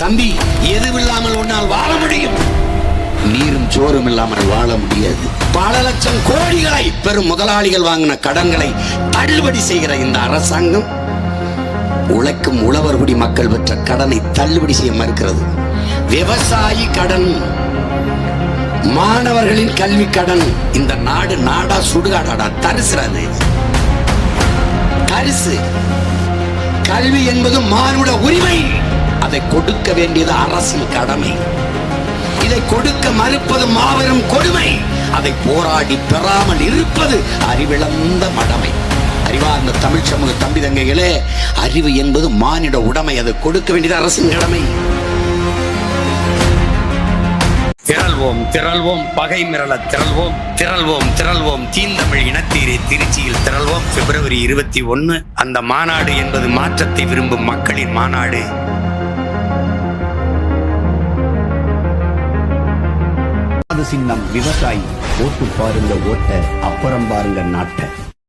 தம்பி, எதுவில்லாமல் உன்னால் வாழ முடியும், நீரும் சோறும் இல்லாமல் வாழ முடியாது. பல லட்சம் கோடிகளை பெரும் முதலாளிகள் வாங்கின கடன்களை தள்ளுபடி செய்கிற இந்த அரசாங்கம் உழைக்கும் உழவர்குடி மக்கள் பெற்ற கடனை தள்ளுபடி செய்ய மறுக்கிறது. விவசாயி கடன், மாணவர்களின் கல்வி கடன். இந்த நாடு நாடா சுடுகாடாடா, தரிசுறது தரிசு. கல்வி என்பது மானுட உரிமை, அதை கொடுக்க வேண்டியது அரசின் கடமை. இதை கொடுக்க மறுப்பது மாபெரும் கொடுமை, அதை போராடி பெறாமல் இருப்பது அறிவிழந்த மடமை. அறிவார்ந்த தமிழ் சமூக தம்பி தங்கைகளே, அறிவு என்பது மானிட உடைமை, அதை கொடுக்க வேண்டியது அரசின் கடமை. திரள்வோம் திரள்வோம், பகை மிரள திரள்வோம், திரள்வோம் திரள்வோம், தீந்தமிழ் இனத்தீரே திருச்சியில் திரள்வோம். பிப்ரவரி 21 அந்த மாநாடு என்பது மாற்றத்தை விரும்பும் மக்களின் மாநாடு. சின்னம் விவசாயி. ஓட்டு பாருங்க ஓட்ட, அப்புறம் பாருங்க நாட்டை.